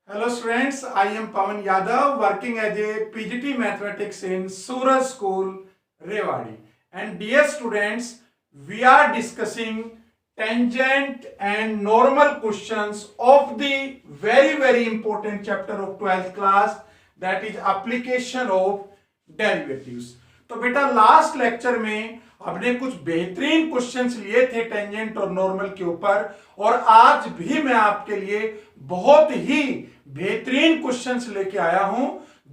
Hello students, I am Pawan Yadav working as a PGT Mathematics in Suraj School, Rewari. And dear students, we are discussing tangent and normal questions of the very important chapter of 12th class, that is application of derivatives. तो बेटा last lecture में हमने कुछ बेहतरीन questions लिए थे tangent और normal के ऊपर, और आज भी मैं आपके लिए बहुत ही बेहतरीन क्वेश्चंस लेके आया हूं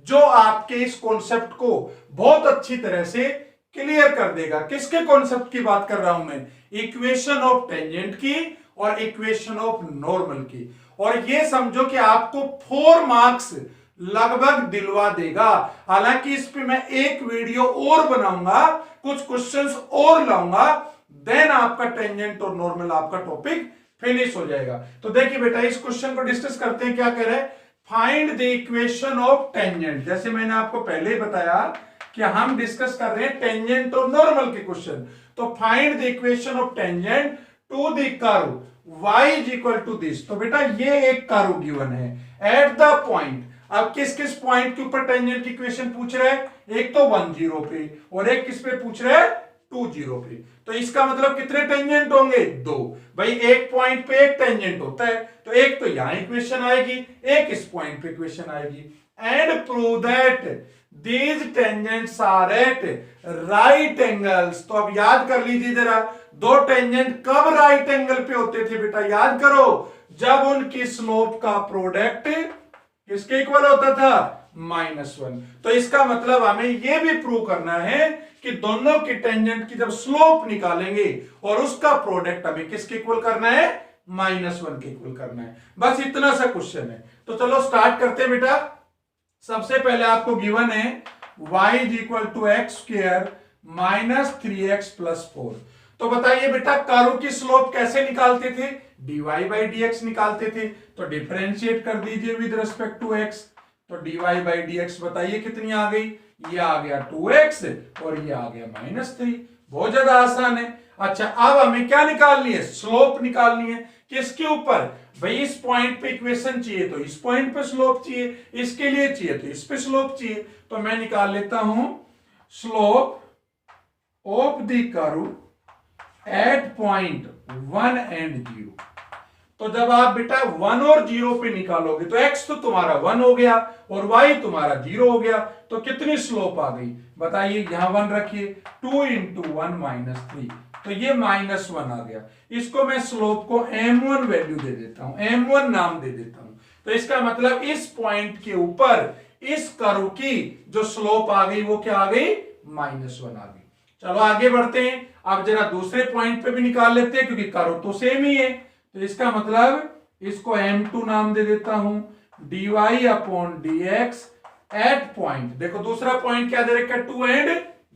जो आपके इस कॉन्सेप्ट को बहुत अच्छी तरह से क्लियर कर देगा। किसके कॉन्सेप्ट की बात कर रहा हूं मैं? इक्वेशन ऑफ टेंजेंट की और इक्वेशन ऑफ नॉर्मल की। और ये समझो कि आपको 4 मार्क्स लगभग दिलवा देगा। हालांकि इस पे मैं एक वीडियो और बनाऊंगा, कुछ क्वेश्चंस और लाऊंगा, देन आपका टेंजेंट और नॉर्मल आपका टॉपिक फिनिश हो जाएगा। तो देखिए बेटा, इस क्वेश्चन को डिस्कस करते हैं। क्या कह रहे हैं? Find the equation of tangent. जैसे मैंने आपको पहले ही बताया कि हम डिस्कस कर रहे हैं टेंजेंट और नॉर्मल के क्वेश्चन। तो find the equation of tangent to the curve y is equal to this. तो बेटा ये एक कर्व गिवन है एट द पॉइंट। अब किस किस पॉइंट के ऊपर टेंजेंट की इक्वेशन पूछ रहे हैं? एक तो 1 0 पे और एक किस पे पूछ रहे हैं? 2 0 पे। तो इसका मतलब कितने टेंजेंट होंगे? 2। भाई एक पॉइंट पे एक टेंजेंट होता है, तो एक तो यहां इक्वेशन आएगी, एक इस पॉइंट पे इक्वेशन आएगी। And prove that these tangents are at right angles. तो अब याद कर लीजिए जरा, दो टेंजेंट कब राइट एंगल पे होते थे बेटा? याद करो, जब उनकी स्लोप का प्रोडक्ट किसके इक्वल होता था? -1। तो इसका मतलब हमें यह भी प्रूव करना है कि दोनों की टेंजेंट की जब स्लोप निकालेंगे और उसका प्रोडक्ट हमें किसके इक्वल करना है? -1 के इक्वल करना है। बस इतना सा क्वेश्चन है। तो चलो स्टार्ट करते हैं बेटा। सबसे पहले आपको गिवन है y is equal to x square -3x + 4। तो बताइए बेटा, कर्व की स्लोप कैसे निकालते थे? dy बाई dx निकालते थे। तो डिफरेंशिएट कर दीजिए विद रिस्पेक्ट टू x। तो dy बाई dx बताइए कितनी आ गई? ये आ गया 2x और ये आ गया -3। बहुत ज्यादा आसान है। अच्छा, अब हमें क्या निकालनी है? स्लोप निकालनी है। किसके ऊपर? भाई इस पॉइंट पे इक्वेशन चाहिए तो इस पॉइंट पे स्लोप चाहिए, इसके लिए चाहिए तो इस पे स्लोप चाहिए। तो मैं निकाल लेता हूं slope of the curve at point 1 and 0। तो जब आप बेटा 1 और 0 पे निकालोगे तो x तो तुम्हारा 1 हो गया और y तुम्हारा 0 हो गया। तो कितनी स्लोप आ गई बताइए? यहां 1 रखिए, 2 × 1 - 3, तो ये -1 आ गया। इसको मैं स्लोप को m1 वैल्यू दे देता हूं, m1 नाम दे देता हूं। तो इसका मतलब इस पॉइंट के ऊपर इस कर्व की जो स्लोप आ गई वो क्या आ गई? -1 आ गई। चलो आगे बढ़ते हैं। अब जरा दूसरे पॉइंट पे भी निकाल लेते हैं, क्योंकि कर्व तो सेम ही है। तो इसका मतलब इसको m2 नाम दे देता हूं, dy/dx एट पॉइंट। देखो दूसरा पॉइंट क्या दे रखा है? 2 एंड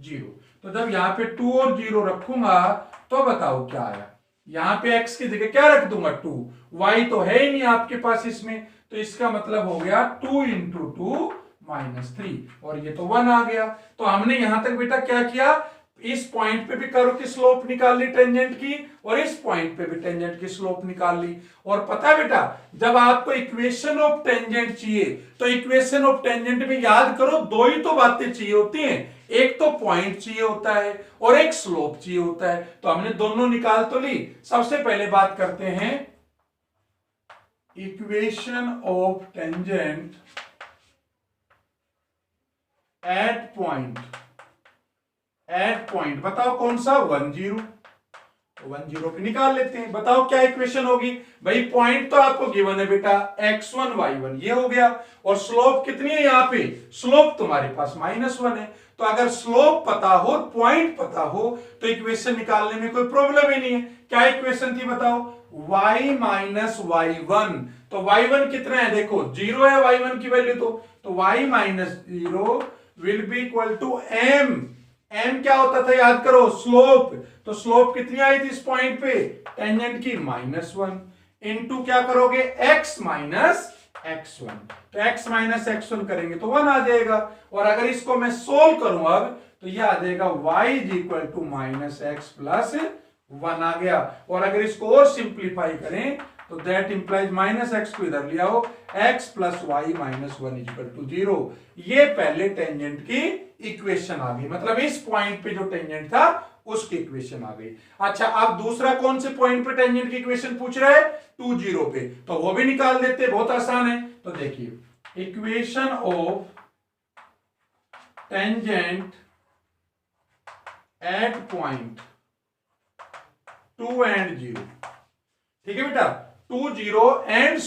0। तो जब यहां पे 2 और 0 रखूंगा तो बताओ क्या आया? यहां पे x की जगह क्या रख दूंगा? 2। y तो है ही नहीं आपके पास इसमें, तो इसका मतलब हो गया 2 × 2 -3 और ये तो 1 आ गया। तो हमने यहां तक बेटा क्या किया? इस पॉइंट पे भी कर्व की स्लोप निकाल ली टेंजेंट की, और इस पॉइंट पे भी टेंजेंट की स्लोप निकाल ली। और पता है बेटा, जब आपको इक्वेशन ऑफ टेंजेंट चाहिए तो इक्वेशन ऑफ टेंजेंट में याद करो दो ही तो बातें चाहिए होती हैं, एक तो पॉइंट चाहिए होता है और एक स्लोप चाहिए होता है। तो हमने दोनों निकाल तो ली। सबसे पहले बात करते हैं equation of tangent at point. बताओ कौन सा? 1 0। 1 0 पे निकाल लेते हैं। बताओ क्या इक्वेशन होगी? भाई पॉइंट तो आपको गिवन है बेटा, x1 y1 ये हो गया, और स्लोप कितनी है यहाँ पे? स्लोप तुम्हारे पास -1 है। तो अगर स्लोप पता हो, पॉइंट पता हो, तो इक्वेशन निकालने में कोई प्रॉब्लम ही नहीं है। क्या इक्वेशन थी बताओ? y - y1। तो y1 कितना है? देखो 0 है y1 की वैल्यू, तो y - 0 will be equal to m। m क्या होता था? याद करो, स्लोप। तो स्लोप कितनी आई थी इस पॉइंट पे? टेंजेंट की -1 इनटू क्या करोगे? x - x1। तो x - x1 करेंगे तो 1 आ जाएगा। और अगर इसको मैं सोल्व करूं अब, तो ये आ जाएगा y is equal to -x + 1 आ गया। और अगर इसको और सिंप्लीफाई करें तो दैट इंप्लाइज माइनस एक्स को इधर ले आओ, x plus y minus 1 equal to 0। ये पहले टेंजेंट की इक्वेशन आ गई, मतलब इस पॉइंट पे जो टेंजेंट था उसकी इक्वेशन आ गई। अच्छा, अब दूसरा कौन से पॉइंट पे टेंजेंट की इक्वेशन पूछ रहा है? 2 0 पे, तो वो भी निकाल देते, बहुत आसान है। तो देखिए equation of tangent at point 2 and 0, ठीक है बेटा, 2 0 एंड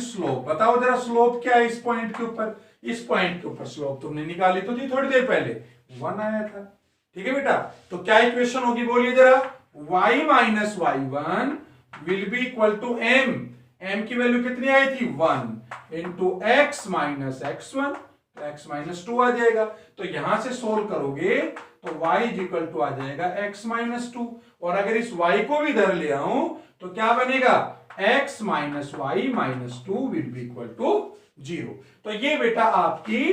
स्लोप बताओ जरा, स्लोप क्या है इस पॉइंट के ऊपर? इस पॉइंट के ऊपर स्लोप तुमने निकाली तो थी थोड़ी देर पहले, 1 आया था, ठीक है बेटा। तो क्या इक्वेशन होगी बोलिए जरा? y minus y1 will be equal to m की वैल्यू कितनी आई थी? 1 इंटू x माइनस x1, तो x माइनस 2 आ जाएगा। तो यहां से सोल्व करोगे तो y इज इक्वल टू आ जाएगा x माइनस 2, और अगर इस y को भी इधर ले आऊं तो क्या बनेगा? x minus y minus 2 will be equal to 0। तो ये बेटा आपकी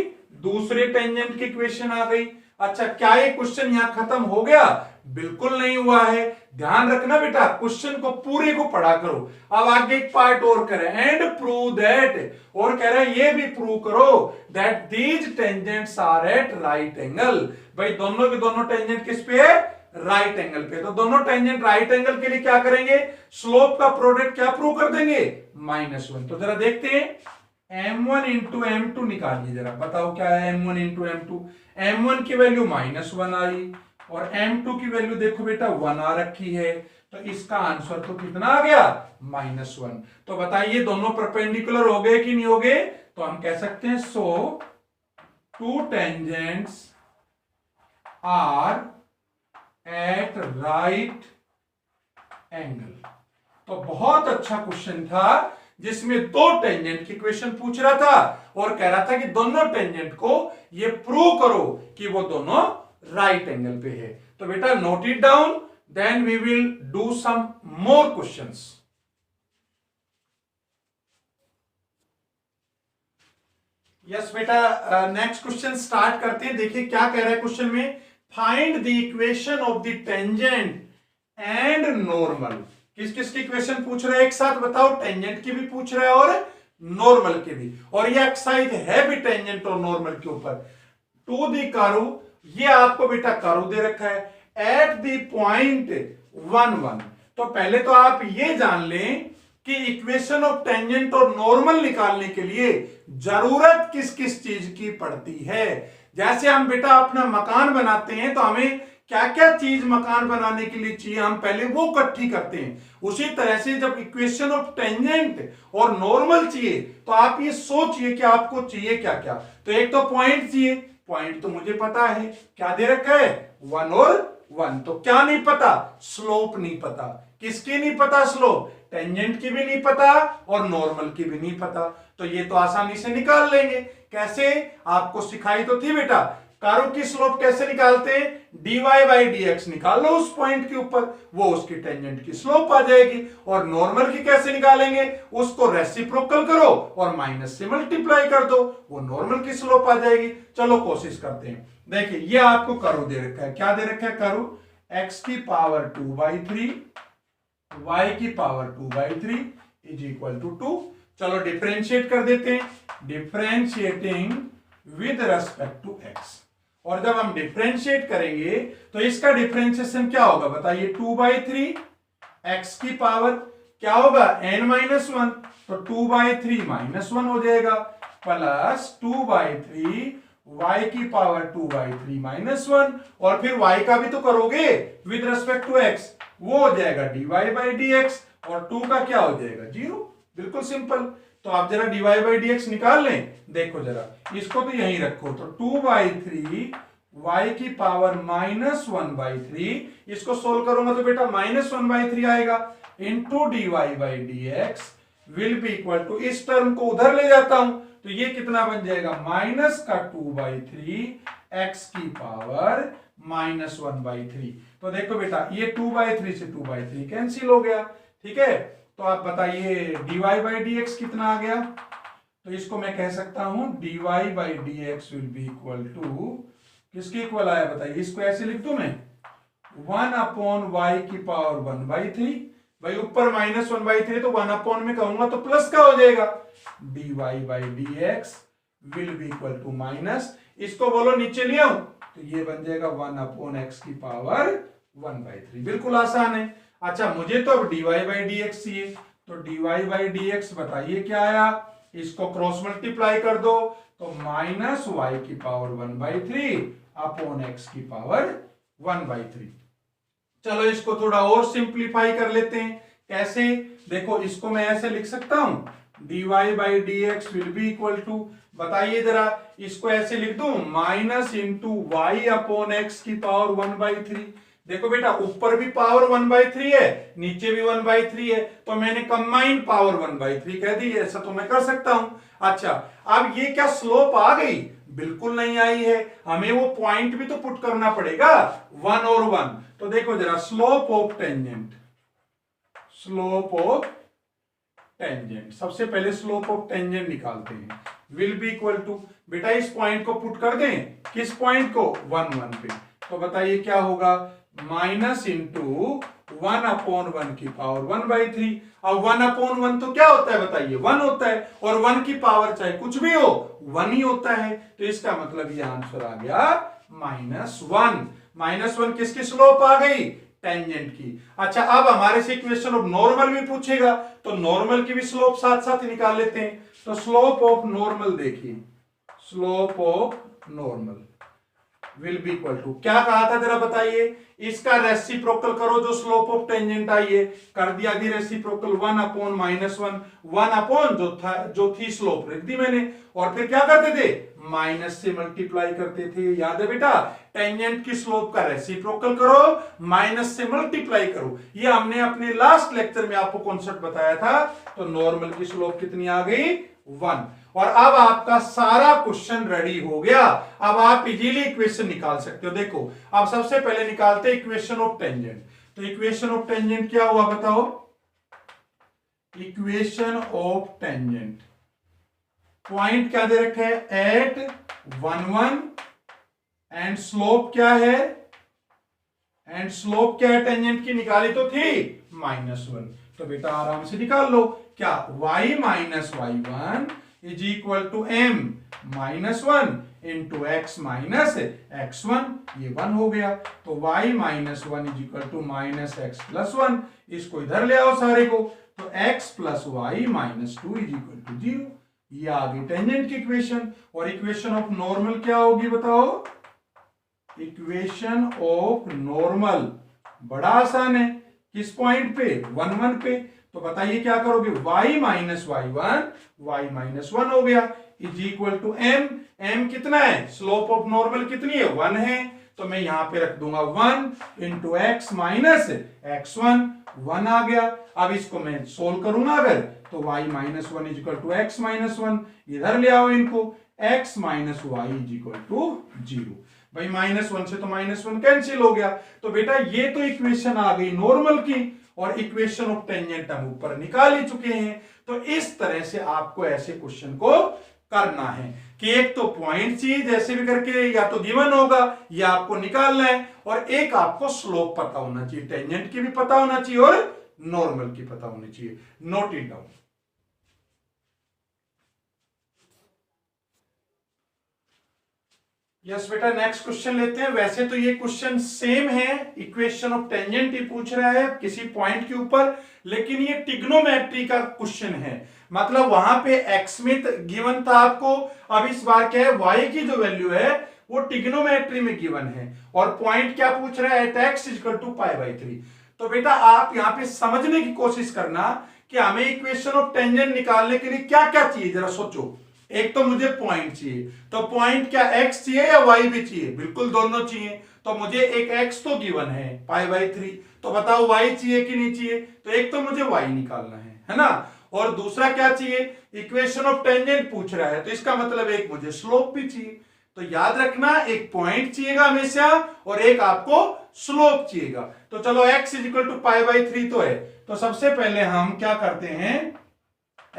दूसरे टेंजेंट की इक्वेशन आ गई। अच्छा, क्या ये क्वेश्चन यहां खत्म हो गया? बिल्कुल नहीं हुआ है, ध्यान रखना बेटा, क्वेश्चन को पूरे को पढ़ा करो। अब आगे एक पार्ट और करें, एंड प्रूव दैट, और कह रहा है ये भी प्रूव करो that these tangents are at right angle. भाई दोनों के दोनों टेंजेंट किस पे है? राइट एंगल पे। तो दोनों टेंजेंट राइट एंगल के लिए क्या करेंगे? स्लोप का प्रोडक्ट क्या प्रूव कर देंगे? -1। तो जरा देखते हैं, m1 इंटू m2 निकालिए जरा, बताओ क्या है m1 इंटू m2? m1 की वैल्यू -1 आई, और m2 की वैल्यू देखो बेटा 1 आ रखी है, तो इसका आंसर तो कितना आ गया? -1। तो बताइए दोनों परपेंडिकुलर हो गए कि नहीं हो गए? तो हम कह सकते हैं so two tangents are at right angle. तो बहुत अच्छा क्वेश्चन था जिसमें दो टेंजेंट की इक्वेशन पूछ रहा था और कह रहा था कि दोनों टेंजेंट को ये प्रूव करो कि वो दोनों राइट एंगल पे है। तो बेटा note it down, then we will do some more questions. Yes बेटा, नेक्स्ट क्वेश्चन स्टार्ट करते हैं। देखिए क्या कह रहा है क्वेश्चन में, find the equation of the tangent and normal. किस किस की इक्वेशन पूछ रहा है एक साथ बताओ? टेंजेंट की भी पूछ रहा है और नॉर्मल की भी, और ये एक्सरसाइज है भी टेंजेंट और नॉर्मल के ऊपर। टू द कर्व, ये आपको बेटा कर्व दे रखा है एट द पॉइंट 1 1। तो पहले तो आप ये जान लें कि इक्वेशन ऑफ टेंजेंट और नॉर्मल निकालने के लिए जरूरत किस किस चीज की पड़ती है। जैसे हम बेटा अपना मकान बनाते हैं तो हमें क्या क्या चीज मकान बनाने के लिए चाहिए, हम पहले वो इकट्ठी करते हैं। उसी तरह से जब इक्वेशन ऑफ टेंजेंट और नॉर्मल चाहिए तो आप ये सोचिए कि आपको चाहिए क्या क्या। तो एक तो पॉइंट चाहिए, पॉइंट तो मुझे पता है, क्या दे रखा है? 1 और 1। तो क्या नहीं पता? स्लोप नहीं पता। किसकी नहीं पता? स्लोप। टेंजेंट की भी नहीं पता और नॉर्मल की भी नहीं पता। तो ये तो आसानी से निकाल लेंगे। कैसे? आपको सिखाई तो थी बेटा, कर्व की स्लोप कैसे निकालते हैं? dy बाई dx निकाल लो उस पॉइंट के ऊपर, वो उसकी टेंजेंट की स्लोप आ जाएगी। और नॉर्मल की कैसे निकालेंगे? उसको रेसिप्रोकल करो और माइनस से मल्टीप्लाई कर दो, वो नॉर्मल की स्लोप आ जाएगी। चलो कोशिश करते हैं। देखिए ये आपको कर्व दे रखा है, क्या दे रखा है कर्व? x की पावर 2/3 y की पावर 2/3 इज इक्वल टू 2। चलो डिफरेंशिएट कर देते हैं, differentiating with respect to x। और जब हम डिफरेंशिएट करेंगे तो इसका डिफरेंशिएशन क्या होगा बताइए? 2/3 x की पावर क्या होगा? n-1, तो 2/3 -1 हो जाएगा, प्लस 2/3 y की पावर 2/3 -1, और फिर y का भी तो करोगे विद रेस्पेक्ट टू x, वो हो जाएगा dy बाई dx, और 2 का क्या हो जाएगा? 0। बिल्कुल सिंपल। तो आप जरा dy बाई dx निकाल लें, देखो जरा, इसको तो यहीं रखो, तो 2/3 y की पावर -1/3, इसको सोल्व करूंगा तो बेटा -1/3 आएगा, into dy by dx will be equal to, इस टर्म को उधर ले जाता हूं तो ये कितना बन जाएगा? माइनस का 2/3 x की पावर -1/3। तो देखो बेटा ये 2/3 से 2/3 कैंसिल हो गया, ठीक है। तो आप बताइए dy बाई dx कितना आ गया? तो इसको मैं कह सकता हूं dy by dx will be equal to, किसके इक्वल आया बताइए? इसको ऐसे लिख दूं मैं, 1/y की पावर 1/3, भाई ऊपर -1/3 तो 1 में कहूंगा तो प्लस का हो जाएगा, dy by D X will be equal to minus, इसको बोलो नीचे ले आऊं तो ये बन जाएगा 1/x की पावर 1/3। बिल्कुल आसान है। अच्छा मुझे तो अब dy बाई डी एक्स चाहिए, तो dy बाई डी एक्स बताइए क्या आया, इसको क्रॉस मल्टीप्लाई कर दो तो -y की पावर 1/3 अपॉन x की पावर 1/3। चलो इसको थोड़ा और सिंप्लीफाई कर लेते हैं। कैसे, देखो इसको मैं ऐसे लिख सकता हूं dy by D X will be equal to, बताइए जरा, इसको ऐसे लिख दूं minus into Y upon X की पावर 1/3। देखो बेटा ऊपर भी पावर 1/3 है, नीचे भी 1/3 है, तो मैंने कंबाइंड पावर 1/3 कह दी, ऐसा तो मैं कर सकता हूं। अच्छा अब ये क्या स्लोप आ गई, बिल्कुल नहीं आई है, हमें वो पॉइंट भी तो पुट करना पड़ेगा 1 और 1। तो देखो जरा slope of tangent, slope of tangent, सबसे पहले स्लोप ऑफ टेंजेंट निकालते हैं, विल बी इक्वल टू, बेटा इस पॉइंट को पुट कर दें, किस पॉइंट को, 1 1 पे, तो बताइए क्या होगा, माइनस इंटू 1/1 की पावर 1/3। अब 1/1 तो क्या होता है बताइए, 1 होता है, और 1 की पावर चाहे कुछ भी हो 1 ही होता है, तो इसका मतलब ये आंसर आ गया -1। -1 किसकी स्लोप आ गई, टेंजेंट की। अच्छा अब हमारे से इक्वेशन ऑफ नॉर्मल भी पूछेगा, तो नॉर्मल की भी स्लोप साथ साथ निकाल लेते हैं। तो स्लोप ऑफ नॉर्मल देखिए, slope of normal will be equal to, क्या कहा था जरा बताइए, इसका रेसिप्रोकल करो जो स्लोप ऑफ टेंजेंट आई है, कर दिया दी रेसिप्रोकल 1/-1, 1 जो थी स्लोप रख दी मैंने, और फिर क्या करते थे, माइनस से मल्टीप्लाई करते थे, याद है बेटा, टेंजेंट की स्लोप का रेसिप्रोकल करो, माइनस से मल्टीप्लाई करो, ये हमने अपने लास्ट लेक्चर में आपको कॉन्सेप्ट बताया था। तो नॉर्मल की स्लोप कितनी आ गई, 1। और अब आपका सारा क्वेश्चन रेडी हो गया, अब आप इजीली इक्वेशन निकाल सकते हो। देखो अब सबसे पहले निकालते हैं इक्वेशन ऑफ टेंजेंट। तो इक्वेशन ऑफ टेंजेंट क्या हुआ बताओ, इक्वेशन ऑफ टेंजेंट, पॉइंट क्या दे रखा है, एट 1 1, एंड स्लोप क्या है, एंड स्लोप क्या है टेंजेंट की, निकाली तो थी -1, तो बेटा आराम से निकाल लो, क्या y minus y1 is equal to m -1 into x minus x1, ये 1 हो गया, तो y minus 1 is equal to -x plus 1, इसको इधर ले आओ सारे को, तो x plus y minus 2 is equal to 0, ये आ गई टेंजेंट की इक्वेशन। और इक्वेशन ऑफ नॉर्मल क्या होगी बताओ, इक्वेशन ऑफ नॉर्मल बड़ा आसान है, किस पॉइंट पे, 1 1 पे, तो बताइए क्या करोगे, y minus y1, y minus 1 हो गया, इज इक्वल टू m कितना है, स्लोप ऑफ नॉर्मल कितनी है, 1 है, तो मैं यहां पे रख दूंगा 1 इंटू एक्स माइनस x1, 1 आ गया। अब इसको मैं सोल्व करूंगा अगर, तो y minus 1 is equal to X minus 1, इधर ले आओ इनको, x minus Y is equal to 0, भाई -1 से तो -1 कैंसिल हो गया। तो बेटा ये तो इक्वेशन आ गई नॉर्मल की, और इक्वेशन ऑफ टेंजेंट हम ऊपर निकाल ही चुके हैं। तो इस तरह से आपको ऐसे क्वेश्चन को करना है कि एक तो पॉइंट चाहिए जैसे भी करके, या तो गिवन होगा या आपको निकालना है, और एक आपको स्लोप पता होना चाहिए, टेंजेंट की भी पता होना चाहिए और नॉर्मल की पता होनी चाहिए। Note it down. यस बेटा नेक्स्ट क्वेश्चन लेते हैं। वैसे तो ये क्वेश्चन सेम है, इक्वेशन ऑफ टेंजेंट ही पूछ रहा है किसी पॉइंट के ऊपर, लेकिन ये ट्रिग्नोमेट्री का क्वेश्चन है, मतलब वहां पे एक्स में गिवन था आपको, अब इस बार क्या है, वाई की जो वैल्यू है वो ट्रिग्नोमेट्री में गिवन है, और पॉइंट क्या पूछ रहा है, एट एक्स इक्वल टू π/3। तो बेटा आप यहां पे समझने की कोशिश करना कि हमें इक्वेशन ऑफ टेंजेंट निकालने के लिए क्या क्या चाहिए, जरा सोचो। एक तो मुझे पॉइंट चाहिए, तो पॉइंट क्या एक्स चाहिए या वाई भी चाहिए, बिल्कुल दोनों चाहिए। तो मुझे एक एक्स तो गिवन है π/3, तो बताओ वाई चाहिए कि नहीं चाहिए, तो एक तो मुझे वाई निकालना है ना, और दूसरा क्या चाहिए, इक्वेशन ऑफ टेंजेंट पूछ रहा है, तो इसका मतलब एक मुझे स्लोप भी चाहिए। तो याद रखना एक पॉइंट चाहिएगा हमेशा, और एक आपको स्लोप चाहिएगा। तो चलो x इज इक्वल टू π/3 तो है, तो सबसे पहले हम क्या करते हैं,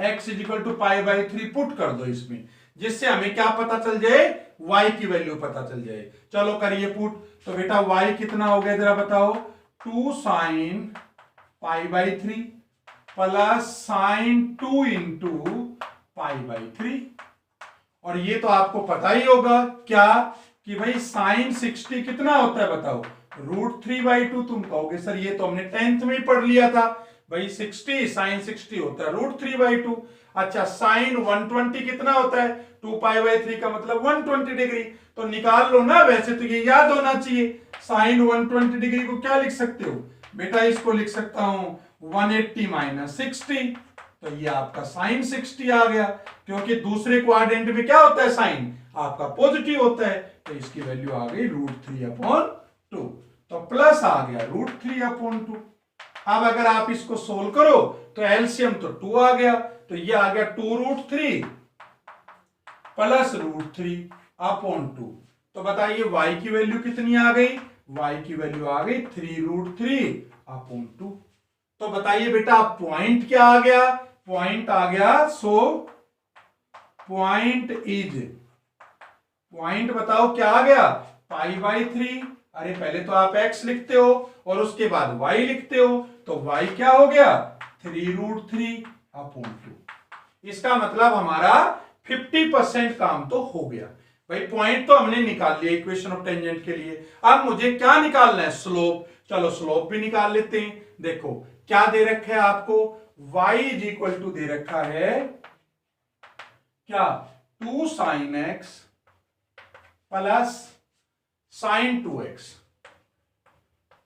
x is equal to π/3 put कर दो इसमें, जिससे हमें क्या पता चल जाए, y की वैल्यू पता चल जाए। चलो करिए पुट, तो बेटा y कितना हो गया जरा बताओ, 2 sin π/3 प्लस साइन 2 इंटू π/3। और ये तो आपको पता ही होगा क्या कि भाई साइन 60 कितना होता है बताओ, √3/2। तुम कहोगे सर ये तो हमने 10th में ही पढ़ लिया था भाई, 60 साइन 60 होता है √3/2। अच्छा साइन 120 कितना होता है, 2π/3 का मतलब 120 डिग्री। तो निकाल लो ना, वैसे तो ये याद होना चाहिए। साइन 120 डिग्री को क्या लिख सकते हो बेटा, इसको लिख सकता हूं 180 - 60। तो ये आपका साइन 60 आ गया, क्योंकि दूसरे क्वाड्रेंट में क्या होता है, साइन आपका पॉजिटिव होता है। तो इसकी वैल्यू आ गई √3/2। तो प्लस आ गया √3/2। अब अगर आप इसको सोल्व करो तो एलसीएम तो 2 आ गया, तो ये आ गया 2√3 प्लस √3/2। तो बताइए y की वैल्यू कितनी आ गई, y की वैल्यू आ गई 3√3/2। तो बताइए बेटा पॉइंट क्या आ गया, पॉइंट आ गया, सो पॉइंट इज, पॉइंट बताओ क्या आ गया, π/3। अरे पहले तो आप x लिखते हो और उसके बाद y लिखते हो, तो y क्या हो गया 3√3/2। इसका मतलब हमारा 50% काम तो हो गया भाई। पॉइंट तो हमने निकाल लिया इक्वेशन ऑफ टेंजेंट के लिए। अब मुझे क्या निकालना है, स्लोप। चलो स्लोप भी निकाल लेते हैं। देखो क्या दे रखा है आपको, y = दे रखा है क्या, 2 sin x plus sin 2x।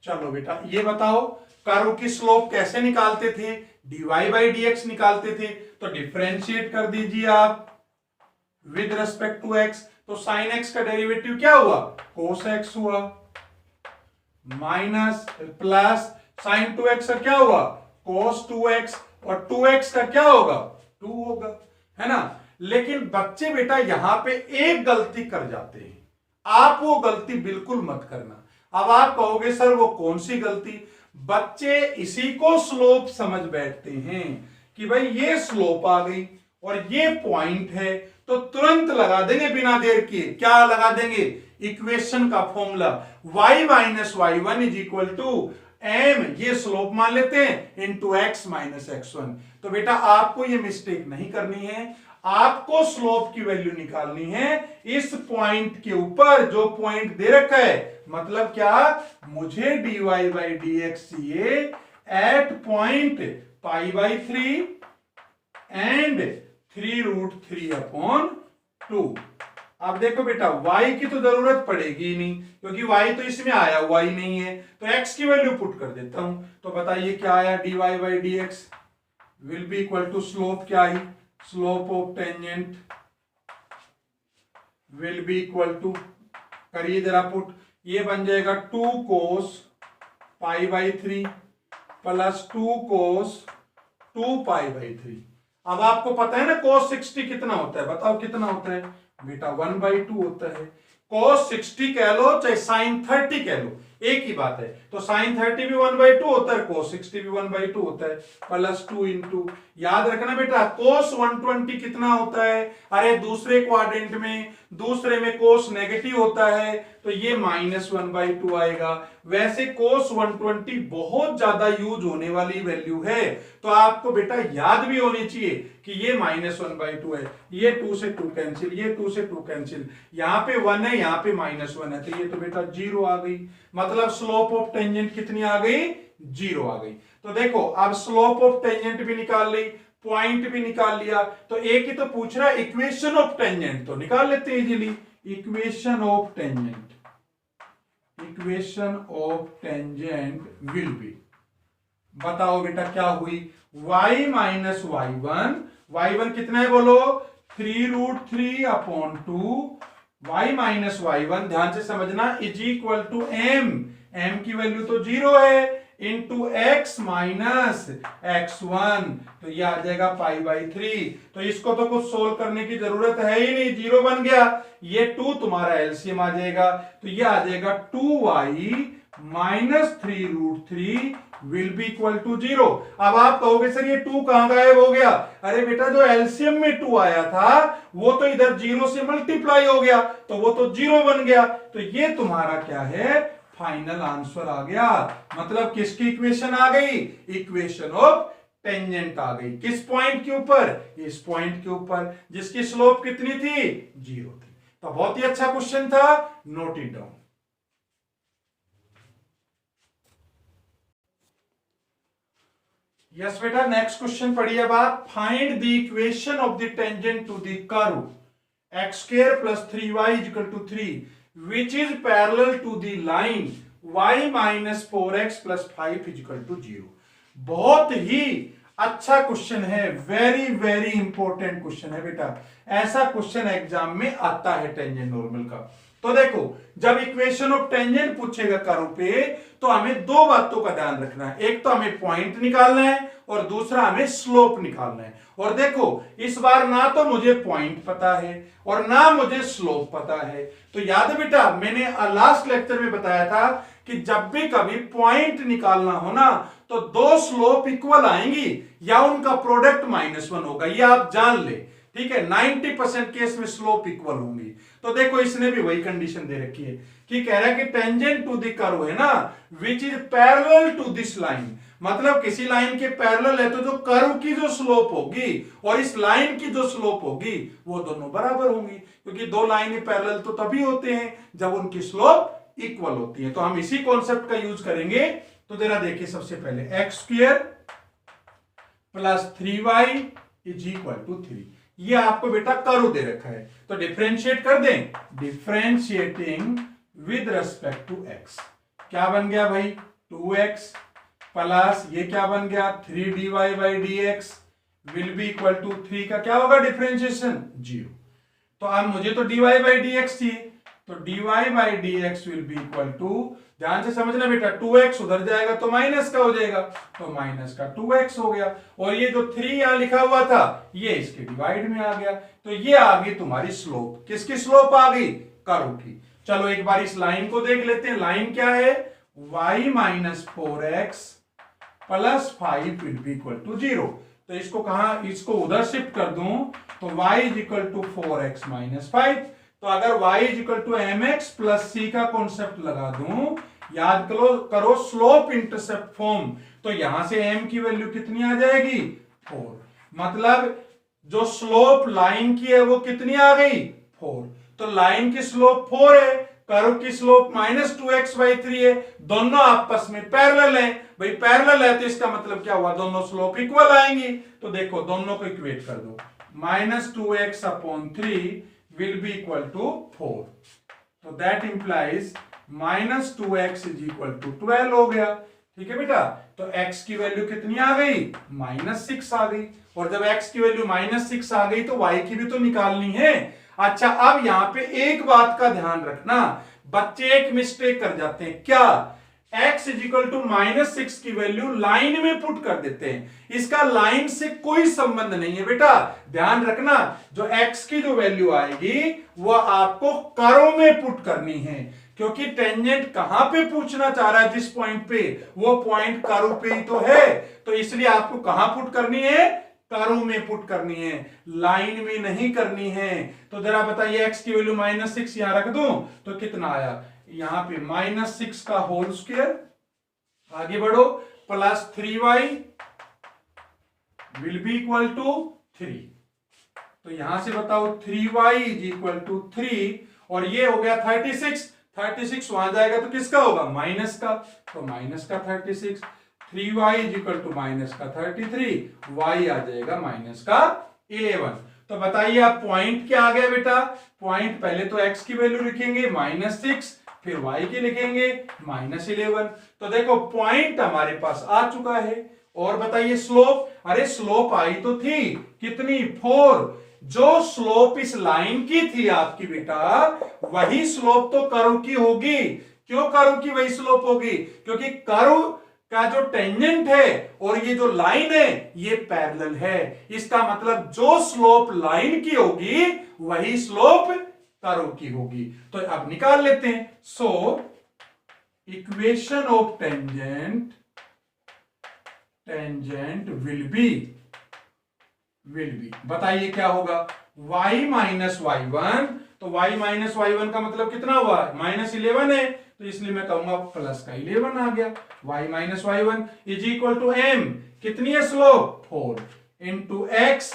चलो बेटा ये बताओ कर्व की स्लोप कैसे निकालते थे, dy/dx निकालते थे। तो डिफरेंशिएट कर दीजिए आप विद रेस्पेक्ट टू x। तो sin x का डेरिवेटिव क्या हुआ, cos x हुआ, माइनस प्लस sin 2x का क्या हुआ, cos 2x, और 2x का क्या होगा 2 होगा, है ना। लेकिन बच्चे बेटा यहां पे एक गलती कर जाते हैं, आप वो गलती बिल्कुल मत करना। अब आप कहोगे सर वो कौन सी गलती, बच्चे इसी को स्लोप समझ बैठते हैं कि भाई ये स्लोप आ गई और ये पॉइंट है, तो तुरंत लगा देंगे बिना देर किए, क्या लगा देंगे, इक्वेशन का फॉर्मूला y - y1 = m, ये स्लोप मान लेते हैं, इंटू x - x1। तो बेटा आपको ये मिस्टेक नहीं करनी है, आपको स्लोप की वैल्यू निकालनी है इस पॉइंट के ऊपर जो पॉइंट दे रखा है। मतलब क्या, मुझे dy/dx चाहिए एट पॉइंट π/3 एंड 3√3/2। अब देखो बेटा y की तो जरूरत पड़ेगी ही नहीं, क्योंकि y तो इसमें आया हुआ ही नहीं है। तो x की वैल्यू पुट कर देता हूं। तो बताइए क्या आया, dy/dx will be equal to slope क्या आई, slope of tangent will be equal to, करिए जरा पुट, ये बन जाएगा 2 cos π/3 प्लस 2 cos 2π/3। अब आपको पता है ना cos 60 कितना होता है, बताओ कितना होता है बेटा, 1/2 होता है। cos 60 कह लो चाहे sin 30 कह लो, एक ही बात है। तो sin 30 भी 1/2 होता है, cos 60 भी 1/2 होता है, प्लस 2 इंटू, याद रखना बेटा cos 120 कितना होता है, अरे दूसरे क्वाड्रेंट में, दूसरे में cos नेगेटिव होता है, तो ये -1/2 आएगा। वैसे cos 120 बहुत ज्यादा यूज होने वाली वैल्यू है, तो आपको बेटा याद भी होनी चाहिए कि ये -1/2 है। ये 2 से 2 कैंसिल, ये 2 से 2 कैंसिल, यहां पे 1 है, यहां पे -1 है, तो ये तो बेटा 0 आ गई। मतलब स्लोप ऑफ टेंजेंट कितनी आ गई, 0 आ गई। तो देखो अब स्लोप ऑफ टेंजेंट भी निकाल ली, पॉइंट भी निकाल लिया, तो एक ही तो पूछ रहा है इक्वेशन ऑफ टेंजेंट, तो निकाल लेते हैं easily. Equation of tangent, equation of tangent will B, बताओ बेटा क्या हुई, y - y1, y1 कितना है बोलो, 3√3/2, y - y1 ध्यान से समझना is equal to m, m की वैल्यू तो 0 है, इंटू x - x1, तो ये आ जाएगा π/3। तो इसको तो कुछ सोल्व करने की जरूरत है ही नहीं, 0 बन गया। ये 2 तुम्हारा एलसीएम आ जाएगा, तो ये आ जाएगा 2y - 3√3 will be equal to 0। अब आप कहोगे सर ये 2 कहां गायब हो गया, अरे बेटा जो एलसीएम में 2 आया था वो तो इधर 0 से मल्टीप्लाई हो गया, तो वो तो 0 बन गया। तो ये तुम्हारा क्या है, फाइनल आंसर आ गया। मतलब किसकी इक्वेशन आ गई? इक्वेशन ऑफ टेंजेंट आ गई। किस पॉइंट के ऊपर? इस पॉइंट के ऊपर जिसकी स्लोप कितनी थी? 0 थी। तो बहुत ही अच्छा क्वेश्चन था, नोट इट डाउन। यस बेटा, नेक्स्ट क्वेश्चन पढ़िए अब आप। Find the equation of the tangent to the curve x² + 3y = 3 which is parallel to the line y - 4x + 5 = 0। बहुत ही अच्छा क्वेश्चन है, वेरी वेरी इंपॉर्टेंट क्वेश्चन है बेटा। ऐसा क्वेश्चन एग्जाम में आता है टेंजेंट नॉर्मल का। तो देखो, जब इक्वेशन ऑफ टेंजेंट पूछेगा कर्व पे, तो हमें दो बातों का ध्यान रखना है। एक तो हमें पॉइंट निकालना है और दूसरा हमें स्लोप निकालना है। और देखो, इस बार ना तो मुझे पॉइंट पता है और ना मुझे स्लोप पता है। तो याद है बेटा, मैंने लास्ट लेक्चर में बताया था कि जब भी कभी पॉइंट निकालना हो ना, तो दो स्लोप इक्वल आएंगी या उनका प्रोडक्ट -1 होगा, ये आप जान ले। ठीक है, 90% केस में स्लोप इक्वल होंगी। तो देखो, इसने भी वही कंडीशन दे रखी है कि कह रहा है कि टेंजेंट टू द कर्व है ना, which is parallel to this line. मतलब किसी लाइन के पैरेलल है तो जो कर्व की जो स्लोप होगी और इस लाइन की जो स्लोप होगी वो दोनों बराबर होंगी, क्योंकि दो लाइनें पैरेलल तो तभी होते हैं जब उनकी स्लोप इक्वल होती है। तो हम इसी कॉन्सेप्ट का यूज करेंगे। तो जरा देखिए, सबसे पहले x² + 3y = 3, ये आपको बेटा कर्व दे रखा है। तो डिफरेंशिएट कर दें, differentiating with respect to x, क्या बन गया भाई? 2x प्लस ये क्या बन गया? 3dy/dx will be equal to 3 का क्या होगा डिफरेंशिएशन? 0। तो अब मुझे तो dy/dx चाहिए, तो dy/dx will be equal to, ध्यान से समझना बेटा, 2x उधर जाएगा तो माइनस का हो जाएगा, तो माइनस का 2x हो गया। और ये जो 3 यहां लिखा हुआ था ये इसके डिवाइड में आ गया। तो ये आ गई तुम्हारी स्लोप। किसकी स्लोप आ गई? कर्व की। चलो एक बार इस लाइन को देख लेते हैं। लाइन क्या है? y - 4x + 5 will be equal to 0। तो इसको कहां, इसको उधर शिफ्ट कर दूं तो y = 4x - 5। तो अगर y = mx + c का कॉन्सेप्ट लगा दूं, याद करो स्लोप इंटरसेप्ट फॉर्म, तो यहां से m की वैल्यू कितनी आ जाएगी? 4। मतलब जो स्लोप लाइन की है वो कितनी आ गई? 4। तो लाइन की स्लोप 4 है, कर्व की स्लोप -2x/3 है, दोनों आपस में पैरेलल है। भाई पैरेलल है तो इसका मतलब क्या हुआ? दोनों स्लोप इक्वल आएंगी। तो देखो, दोनों को इक्वेट कर दो, -2x/3 will be equal to 4। तो दैट इंप्लाइज -2x = 12 हो गया। ठीक है बेटा, तो x की वैल्यू कितनी आ गई? -6 आ गई। और जब x की वैल्यू -6 आ गई तो y की भी तो निकालनी है। अच्छा, अब यहां पे एक बात का ध्यान रखना, बच्चे एक मिस्टेक कर जाते हैं। क्या? x = -6 की वैल्यू लाइन में पुट कर देते हैं। इसका लाइन से कोई संबंध नहीं है बेटा, ध्यान रखना। जो x की जो वैल्यू आएगी वो आपको कर्व में पुट करनी है, क्योंकि टेंजेंट कहां पे पूछना चाह रहा है? जिस पॉइंट पे, वो पॉइंट कर्व पे ही तो है। तो इसलिए आपको कहां पुट करनी है? कर्व में पुट करनी है, लाइन में नहीं करनी है। तो जरा बताइए, x की वैल्यू -6 यहां रख दूं तो कितना आया? यहां पे -6 का होल स्क्वायर, आगे बढ़ो, + 3y will be equal to 3। तो यहां से बताओ 3y = 3 और ये हो गया 36। 36 वहां जाएगा तो किसका होगा? माइनस का, तो माइनस का 36। 3y = -33, y आ जाएगा -11। तो बताइए आप पॉइंट क्या आ गया बेटा? पॉइंट पहले तो x की वैल्यू लिखेंगे -6, फिर y की लिखेंगे -11। तो देखो पॉइंट हमारे पास आ चुका है। और बताइए स्लोप, अरे स्लोप आई तो थी, कितनी? 4। जो स्लोप इस लाइन की थी आपकी बेटा, वही स्लोप तो कर्व की होगी। क्यों कर्व की वही स्लोप होगी? क्योंकि कर्व का जो टेंजेंट है और ये जो लाइन है ये पैरेलल है। इसका मतलब जो स्लोप लाइन की होगी वही स्लोप कर्व की होगी। तो अब निकाल लेते हैं। So equation of tangent will B, बताइए क्या होगा? y - y1, तो y माइनस वाई वन का मतलब कितना हुआ, -11 है, तो इसलिए मैं कहूंगा प्लस का 11 आ गया। y minus Y one is equal to m, कितनी है slope 4 into x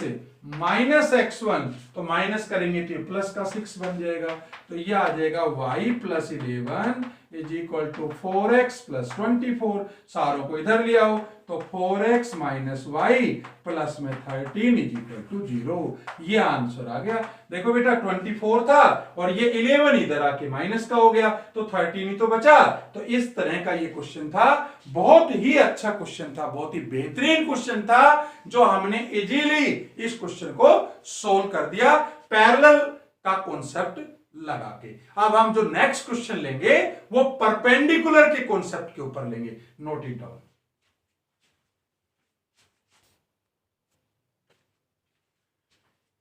minus x1, तो माइनस करेंगे तो प्लस का 6 बन जाएगा, तो ये आ जाएगा y plus 11 is equal to 4x plus 24। सारों को इधर ले आओ तो 4x माइनस वाई प्लस में 13 इज इक्वल टू 0। ये आंसर आ गया। देखो बेटा 24 था और ये 11 इधर आके माइनस का हो गया, तो 13 ही तो बचा। तो इस तरह का ये क्वेश्चन था, बहुत ही अच्छा क्वेश्चन था, बहुत ही बेहतरीन क्वेश्चन था, जो हमने इजीली इस क्वेश्चन को सोल्व कर दिया पैरेलल का कॉन्सेप्ट लगा के। अब हम जो नेक्स्ट क्वेश्चन लेंगे वो परपेंडिकुलर के कॉन्सेप्ट के ऊपर लेंगे। Note it down.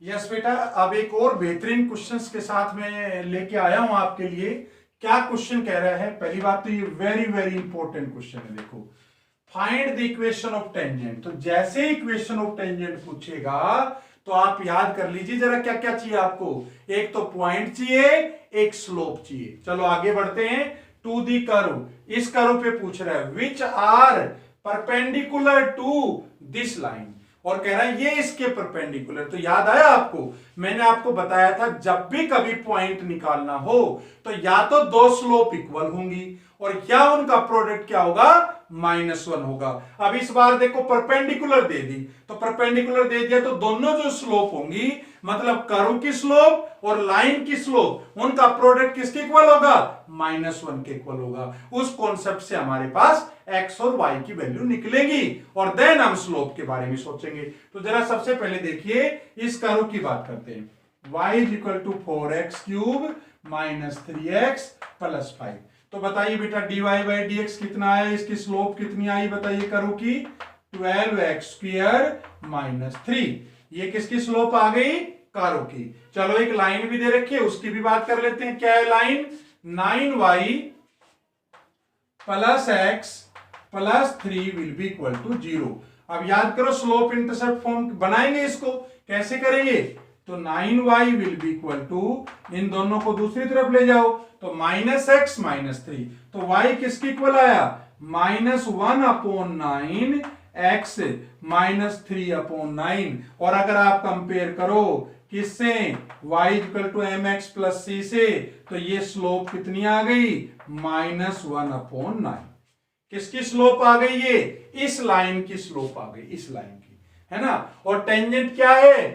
यस बेटा, अब एक और बेहतरीन क्वेश्चंस के साथ मैं लेके आया हूं आपके लिए। क्या क्वेश्चन कह रहा है? पहली बात तो ये वेरी वेरी इंपॉर्टेंट क्वेश्चन है। देखो, find the equation of tangent. तो जैसे इक्वेशन ऑफ टेंजेंट पूछेगा तो आप याद कर लीजिए जरा क्या क्या चाहिए आपको। एक तो पॉइंट चाहिए, एक स्लोप चाहिए। चलो आगे बढ़ते हैं। टू दी कर्व, इस कर्व पे पूछ रहा है which are perpendicular to this line, और कह रहा है ये इसके परपेंडिकुलर। तो याद आया आपको, मैंने आपको बताया था जब भी कभी पॉइंट निकालना हो तो या तो दो स्लोप इक्वल होंगी और या उनका प्रोडक्ट क्या होगा, -1 होगा। अब इस बार देखो परपेंडिकुलर दे दी, तो परपेंडिकुलर दे दिया तो दोनों जो स्लोप होंगी, मतलब कर्व की स्लोप और लाइन की स्लोप, उनका प्रोडक्ट किसके इक्वल होगा, -1 के इक्वल होगा। उस कॉन्सेप्ट से हमारे पास x और y की वैल्यू निकलेगी और देन हम स्लोप के बारे में सोचेंगे। तो जरा सबसे पहले देखिए इस कर्व की बात करते हैं। y is equal to 4x cube minus 3x plus 5। तो बताइए बेटा dy बाई dx कितना आया, इसकी स्लोप कितनी आई बताइए कर्व की, 12x स्क्वायर माइनस 3। ये किसकी स्लोप आ गई, कर्व की। चलो एक लाइन भी दे रखी है, उसकी भी बात कर लेते हैं। क्या है line, 9y plus x plus 3 will be equal to 0। अब याद करो स्लोप इंटरसेप्ट फॉर्म बनाएंगे, इसको कैसे करेंगे, तो 9y will be equal to, इन दोनों को दूसरी तरफ ले जाओ तो -x माइनस 3, तो y किसकी इक्वल आया, -1/9 x माइनस 3/9। और अगर आप कंपेयर करो किससे, y equal to mx plus c से, तो ये स्लोप कितनी आ गई, -1/9। किसकी स्लोप आ गई, ये इस लाइन की स्लोप आ गई, इस लाइन की, है ना। और टेंजेंट क्या है,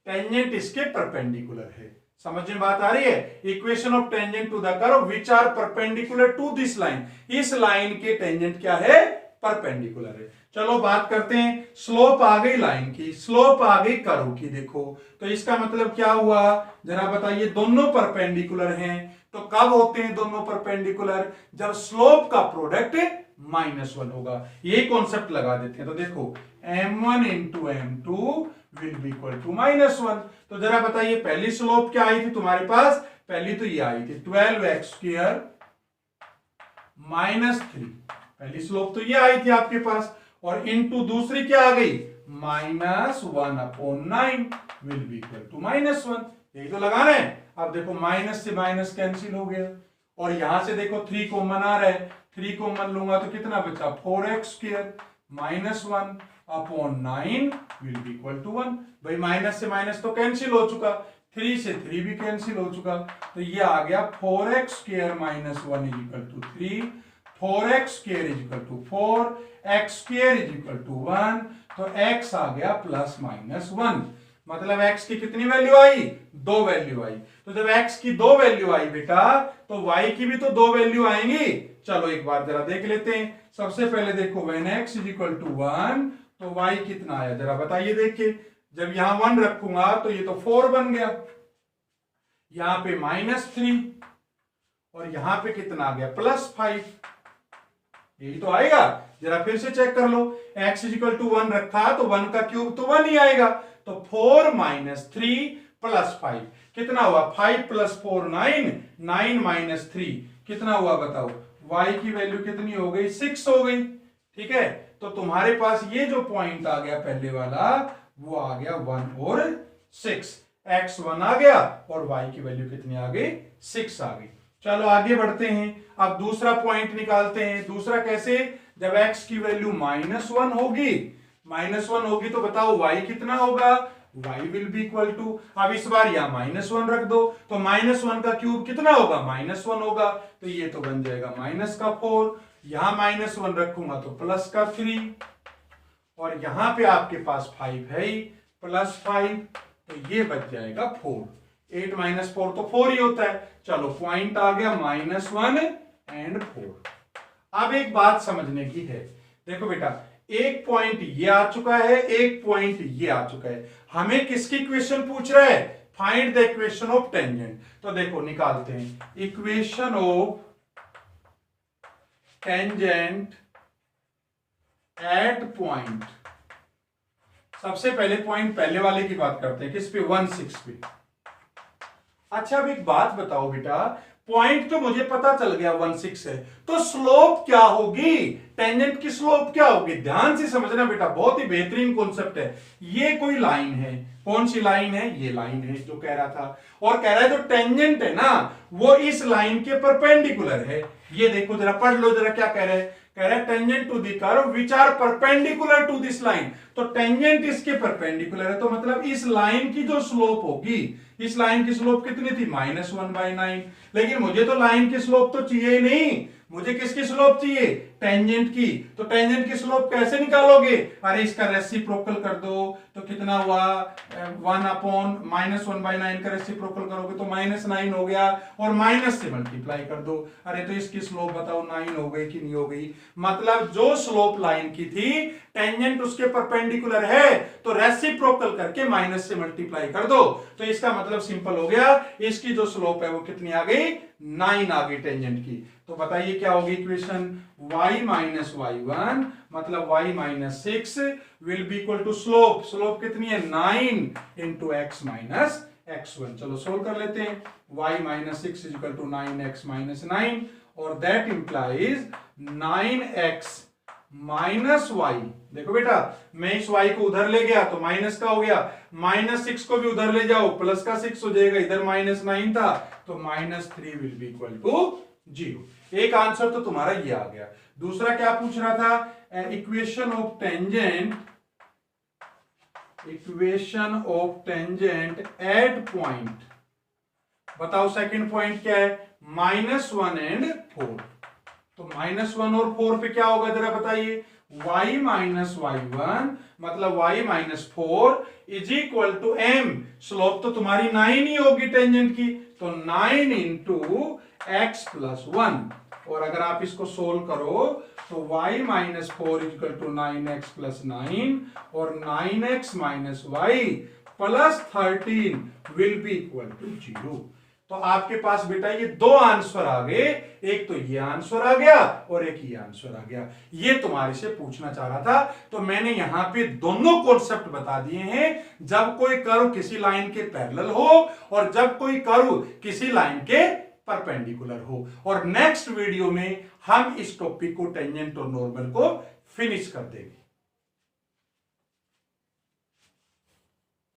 टेंजेंट इसके परपेंडिकुलर है। समझ में बात आ रही है। Equation of tangent to the curve which are perpendicular to this line, इस लाइन के टेंजेंट क्या है, परपेंडिकुलर है। चलो बात करते हैं, स्लोप आ गई लाइन की, स्लोप आ गई कर्व की। देखो तो इसका मतलब क्या हुआ, जरा बताइए, दोनों परपेंडिकुलर हैं। तो कब होते हैं दोनों परपेंडिकुलर, जब स्लोप का प्रोडक्ट -1 होगा। यही कॉन्सेप्ट लगा देते हैं। तो देखो m1 into m2 will be equal to -1। तो जरा बताइए पहली स्लोप क्या आई थी तुम्हारे पास, पहली तो ये आई थी 12x स्क्वायर माइनस 3, पहली स्लोप तो ये आई थी आपके पास, और इनटू दूसरी क्या आ गई, -1/9 विल बी इक्वल टू -1। यही तो लगाना है। अब देखो माइनस से माइनस कैंसिल हो गया, और यहां से देखो 3 कॉमन आ रहा है, 3 कॉमन लूंगा तो कितना बचा, 4x square -1/9 will be equal to 1। भाई माइनस से माइनस तो कैंसिल हो चुका, 3 से 3 भी कैंसिल हो चुका, तो ये आ गया 4x square -1 is equal to 3, 4x square is equal to 4, x square is equal to 1। तो x आ गया ±1, मतलब x की कितनी वैल्यू आई, 2 वैल्यू आई। तो जब x की 2 वैल्यू आई बेटा, तो y की भी तो 2 वैल्यू आएंगी। चलो एक बार जरा देख लेते हैं। सबसे पहले देखो when x is equal to 1, तो y कितना आया जरा बताइए। देखिए जब यहां 1 रखूंगा तो ये तो 4 बन गया, यहां पे -3, और यहां पे कितना आ गया, +5। यही तो आएगा। जरा फिर से चेक कर लो, x इज इक्वल टू 1 रखा तो 1 का क्यूब तो 1 ही आएगा, तो 4 - 3 + 5 कितना हुआ, 5 + 4 9, 9 - 3 कितना हुआ बताओ, y की वैल्यू कितनी हो गई, 6 हो गई। ठीक है, तो तुम्हारे पास ये जो पॉइंट आ गया पहले वाला, वो आ गया 1 और 6। x1 आ गया और y की वैल्यू कितनी आ गई 6 आ गई। चलो आगे बढ़ते हैं, अब दूसरा पॉइंट निकालते हैं। दूसरा कैसे, जब x की वैल्यू -1 होगी, -1 होगी तो बताओ y कितना होगा, y will be equal to, अब इस बार यहां -1 रख दो तो -1 का क्यूब कितना होगा, -1 होगा, तो ये तो बन जाएगा -4, यहां -1 रखूंगा तो +3, और यहां पे आपके पास 5 है ही, +5, तो ये बच जाएगा 4। 8 - 4 तो 4 ही होता है। चलो पॉइंट आ गया -1 एंड 4। अब एक बात समझने की है, देखो बेटा, एक पॉइंट ये आ चुका है, एक पॉइंट ये आ चुका है, हमें किसकी इक्वेशन पूछ रहा है, find the equation of tangent. तो देखो निकालते हैं, equation of tangent at point. सबसे पहले पॉइंट पहले वाले की बात करते हैं, किस पे, 1,6 पे। अच्छा अब एक बात बताओ बेटा, पॉइंट तो मुझे पता चल गया 1,6 है, तो स्लोप क्या होगी, टेंजेंट की स्लोप क्या होगी। ध्यान से समझना बेटा, बहुत ही बेहतरीन कॉन्सेप्ट है। ये कोई लाइन है, कौन सी लाइन है, ये लाइन है जो कह रहा था, और कह रहा है जो टेंजेंट है ना वो इस लाइन के परपेंडिकुलर है। ये देखो जरा, पढ़ लो जरा, क्या कह रहे हैं, कह रहा है tangent to the curve which are perpendicular to this line. तो टेंजेंट इसके परपेंडिकुलर है, तो मतलब इस लाइन की जो स्लोप होगी, इस लाइन की स्लोप कितनी थी, -1/9। लेकिन मुझे तो लाइन की स्लोप तो चाहिए ही नहीं, मुझे किसकी स्लोप चाहिए, टेंजेंट की। तो टेंजेंट की स्लोप कैसे निकालोगे, अरे इसका रेसिप्रोकल कर दो, तो कितना हुआ, 1/-1/9 का रेसिप्रोकल करोगे तो -9 हो गया, और माइनस से मल्टीप्लाई कर दो। अरे तो इसकी स्लोप बताओ 9 हो गई कि नहीं हो गई। मतलब जो स्लोप लाइन की थी, टेंजेंट उसके परपेंडिकुलर है, तो रेसिप्रोकल करके माइनस से मल्टीप्लाई कर दो, तो इसका मतलब सिंपल हो गया, इसकी जो स्लोप है वो कितनी आ गई, 9 आ गई टेंजेंट की। तो बताइए क्या होगी इक्वेशन, y - y1 मतलब y - 6 will be equal to slope, slope कितनी है, 9 इंटू x - x1। चलो सोल्व कर लेते हैं, y - 6 is equal to 9x - 9, और दैट इंप्लाइज 9x - y। देखो बेटा, मैं इस y को उधर ले गया तो माइनस का हो गया, -6 को भी उधर ले जाओ, प्लस का 6 हो जाएगा, इधर -9 था तो -3 विल बी इक्वल टू 0। एक आंसर तो तुम्हारा ये आ गया। दूसरा क्या पूछ रहा था, equation of tangent, equation of tangent at point. बताओ सेकंड पॉइंट क्या है, -1 एंड 4। तो -1 और 4 पे क्या होगा जरा बताइए, y - y1 मतलब y - 4 is equal to m। Slope तो तुम्हारी 9 ही होगी टेंजेंट की, तो 9 इंटू x + 1, और अगर आप इसको सोल्व करो तो y - 4 is equal to 9x + 9, और 9x - y + 13 will be equal to 0। तो आपके पास बेटा ये दो आंसर आ गए, एक तो ये आंसर आ गया और एक ये आंसर आ गया। ये तुम्हारे से पूछना चाह रहा था, तो मैंने यहां पे दोनों कॉन्सेप्ट बता दिए हैं, जब कोई कर्व किसी लाइन के पैरेलल हो और जब कोई कर्व किसी लाइन के परपेंडिकुलर हो। और नेक्स्ट वीडियो में हम इस टॉपिक को, टेंजेंट और नॉर्मल को फिनिश कर देंगे।